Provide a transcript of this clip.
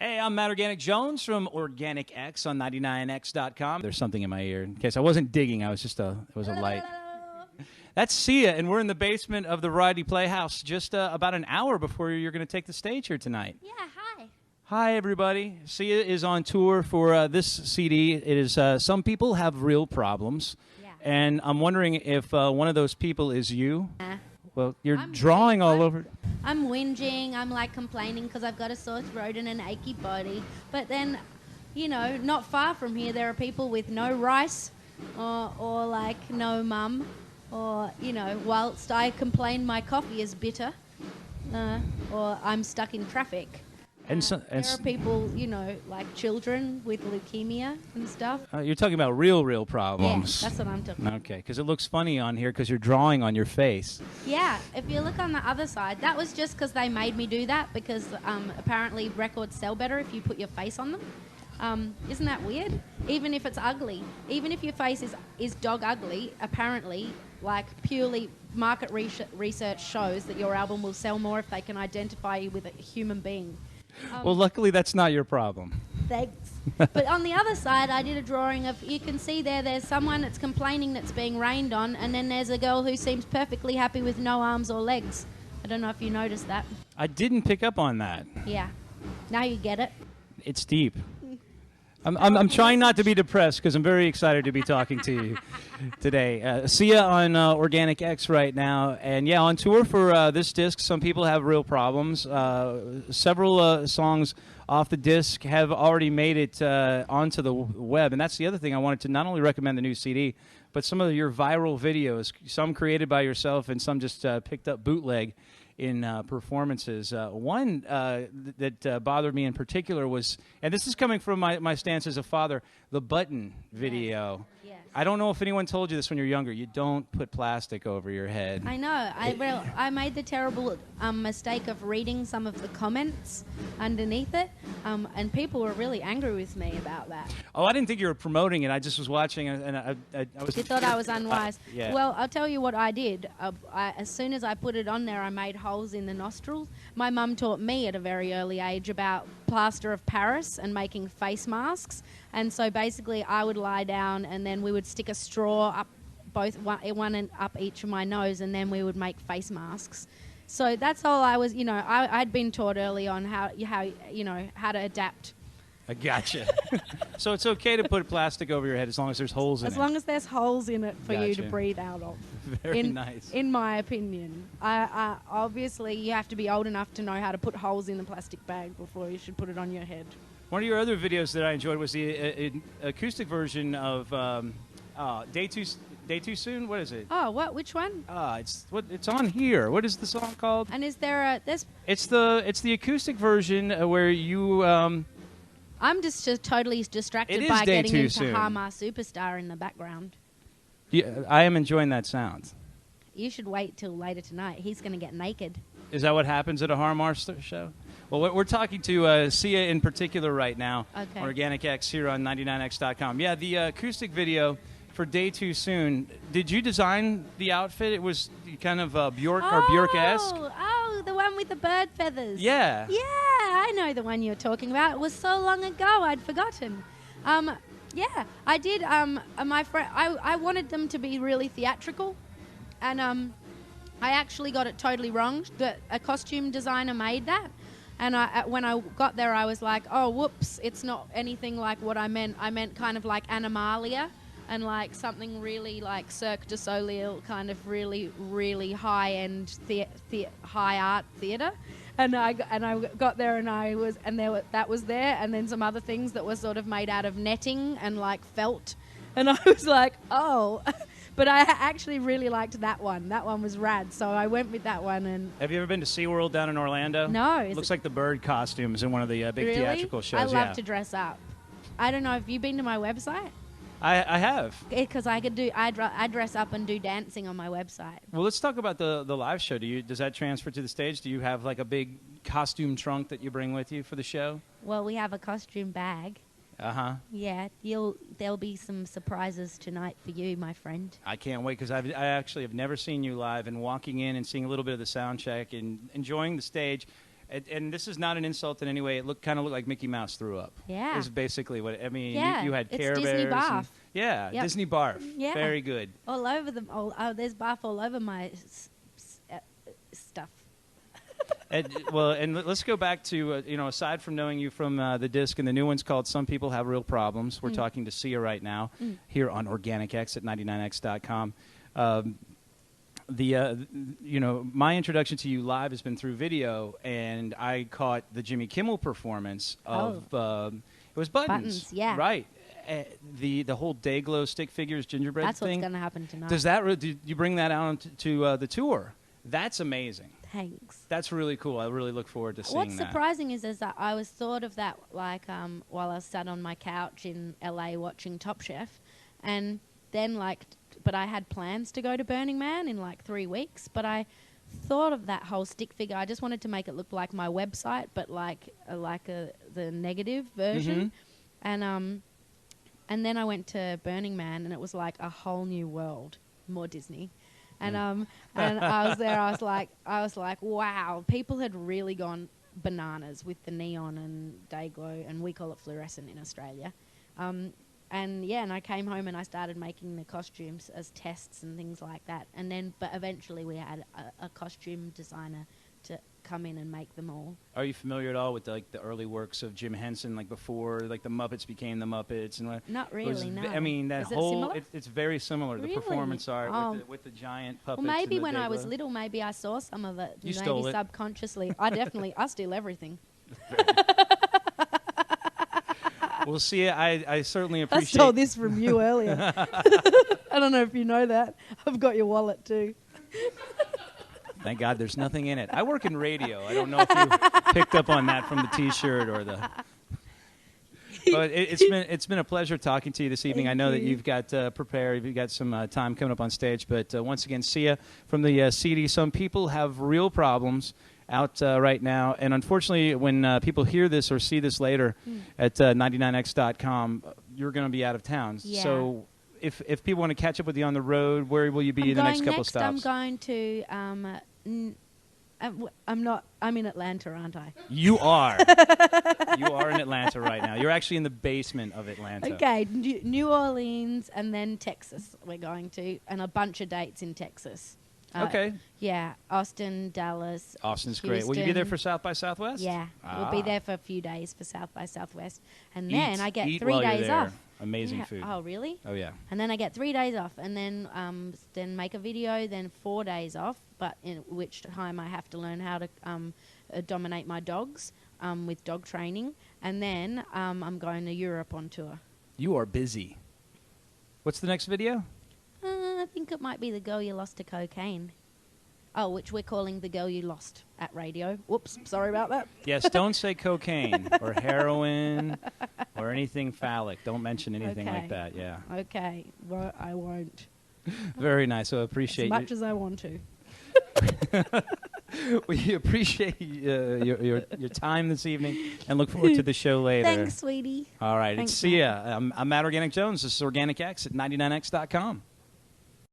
Hey, I'm Matt Organic Jones from Organic X on 99x.com. There's something in my ear. In case I wasn't digging, it was a light. That's Sia, and we're in the basement of the Variety Playhouse just about an hour before you're going to take the stage here tonight. Yeah, hi. Hi, everybody. Sia is on tour for this CD. It is Some People Have Real Problems. Yeah. And I'm wondering if one of those people is you. Well, you're I'm drawing all over. I'm whinging. I'm like complaining because I've got a sore throat and an achy body. But then, you know, not far from here, there are people with no rice or like no mum. Or, you know, whilst I complain my coffee is bitter or I'm stuck in traffic. There are people, you know, like children with leukemia and stuff. You're talking about real problems. Yeah, that's what I'm talking about. Okay, because it looks funny on here because you're drawing on your face. Yeah, if you look on the other side, that was just because they made me do that because apparently records sell better if you put your face on them. Isn't that weird? Even if it's ugly, even if your face is dog ugly, apparently, like purely market research shows that your album will sell more if they can identify you with a human being. Well, luckily that's not your problem. Thanks. But on the other side, I did a drawing of, you can see there's someone that's complaining that's being rained on, and then there's a girl who seems perfectly happy with no arms or legs. I don't know if you noticed that. I didn't pick up on that. Yeah. Now you get it. It's deep. I'm trying not to be depressed because I'm very excited to be talking to you today. Sia on Organic X right now, and yeah, on tour for this disc. Some People Have Real Problems. Several songs off the disc have already made it onto the web, and that's the other thing I wanted to not only recommend the new CD, but some of your viral videos. Some created by yourself, and some just picked up bootleg in performances. One that bothered me in particular was, and this is coming from my stance as a father, the Button video. Yes. I don't know if anyone told you this when you're younger. You don't put plastic over your head. I know. I made the terrible mistake of reading some of the comments underneath it, and people were really angry with me about that. Oh, I didn't think you were promoting it. I just was watching, and I was... You thought I was unwise. Yeah. Well, I'll tell you what I did. As soon as I put it on there, I made holes in the nostrils. My mum taught me at a very early age about plaster of Paris and making face masks. And so basically I would lie down and then we would stick a straw up one and up each of my nose, and then we would make face masks. So that's all I was, you know, I'd been taught early on how to adapt. I gotcha. So it's okay to put plastic over your head as long as there's holes in it. As long as there's holes in it for you to Gotcha. breathe out of. Very nice. In my opinion. Obviously, you have to be old enough to know how to put holes in a plastic bag before you should put it on your head. One of your other videos that I enjoyed was the acoustic version of Day Too Soon. What is it? Oh, what? Which one? It's on here. What is the song called? And is there there's... It's the acoustic version where you. I'm just totally distracted It is by Day getting Too into Soon. Harmar Superstar in the background. I am enjoying that sound. You should wait till later tonight. He's going to get naked. Is that what happens at a Harmar show? Well, we're talking to Sia in particular right now. Okay. On Organic X here on 99x.com. Yeah, the acoustic video for Day Too Soon. Did you design the outfit? It was kind of Bjork or Bjork-esque. Oh, the one with the bird feathers. Yeah. Yeah, I know the one you're talking about. It was so long ago, I'd forgotten. Yeah, I did. My friend, I wanted them to be really theatrical, and I actually got it totally wrong. A costume designer made that, and when I got there, I was like, oh, whoops, it's not anything like what I meant. I meant kind of like Animalia, and like something really like Cirque du Soleil, kind of really, really high-end high art theatre. And I got there that was there, and then some other things that were sort of made out of netting and like felt, and I was like, oh. But I actually really liked that one. That one was rad, so I went with that one. And have you ever been to SeaWorld down in Orlando? No. It looks like the bird costumes in one of the big really? theatrical shows. I love to dress up. I don't know. Have you been to my website? I have. Because I dress up and do dancing on my website. Well, let's talk about the live show. Does that transfer to the stage? Do you have like a big costume trunk that you bring with you for the show? Well, we have a costume bag. Uh-huh. Yeah, there'll be some surprises tonight for you, my friend. I can't wait because I actually have never seen you live, and walking in and seeing a little bit of the sound check and enjoying the stage. And this is not an insult in any way. It kind of looked like Mickey Mouse threw up. Yeah. Is basically what I mean. Yeah, You had it's Care Disney Bears. barf. Yeah, Yep. Disney barf. Yeah. Very good. All over them. There's barf all over my stuff. And let's go back to, aside from knowing you from the disc, and the new one's called Some People Have Real Problems. We're talking to Sia right now here on Organic X at 99x.com. My introduction to you live has been through video, and I caught the Jimmy Kimmel performance of, it was Buttons. Yeah. Right. The whole Dayglow stick figures gingerbread That's thing. what's going to happen tonight. Does that, did you bring that out to the tour? That's amazing. Thanks. That's really cool. I really look forward to seeing What's that. surprising is that I was thought of that while I was sat on my couch in LA watching Top Chef, and then but I had plans to go to Burning Man in 3 weeks, but I thought of that whole stick figure. I just wanted to make it look like my website, but the negative version, and then I went to Burning Man, and it was like a whole new world, more Disney. And and I was there. I was like, wow! People had really gone bananas with the neon and Dayglow, and we call it fluorescent in Australia. And I came home and I started making the costumes as tests and things like that. But eventually we had a costume designer to come in and make them all. Are you familiar at all with the early works of Jim Henson, before the Muppets became the Muppets and Not really, no. I mean that Is it whole similar? it's very similar. Really? The performance art Oh. with the giant puppets. Well, maybe and the when I was Dayglow. little, maybe I saw some of it. You maybe stole it. subconsciously. I steal everything. We'll see. I certainly I appreciate. stole this from you earlier. I don't know if you know that. I've got your wallet too. Thank God there's nothing in it. I work in radio. I don't know if you picked up on that from the T-shirt or the. But it's been a pleasure talking to you this evening. Thank I know that you. you've got prepared. You've got some time coming up on stage. But once again, Sia from the CD. Some People Have Real Problems out right now. And unfortunately, when people hear this or see this later at 99x.com, you're going to be out of town. Yeah. So if people want to catch up with you on the road, where will you be in the next couple of stops? I'm going to. I'm in Atlanta, aren't I? You are. You are in Atlanta right now. You're actually in the basement of Atlanta. Okay, New Orleans and then Texas. We're going to, and a bunch of dates in Texas. Okay. Yeah, Austin, Dallas. Austin's great. Will you be there Houston. for South by Southwest? Yeah, we'll Ah. be there for a few days for South by Southwest, and then I get Eat 3 while you're days there. off. Amazing Yeah. food. Oh, really? Oh, yeah. And then I get 3 days off, and then make a video, then 4 days off, but in which time I have to learn how to dominate my dogs with dog training, and then I'm going to Europe on tour. You are busy. What's the next video? I think it might be The Girl You Lost to Cocaine. Oh, which we're calling The Girl You Lost at radio. Whoops, sorry about that. Yes, don't say cocaine or heroin or anything phallic. Don't mention anything Okay. like that, yeah. Okay, well, I won't. Very nice. So appreciate As much as I want to. We appreciate your time this evening and look forward to the show later. Thanks, sweetie. All right, Thanks, it's Sia. I'm Matt Organic Jones. This is Organic X at 99x.com.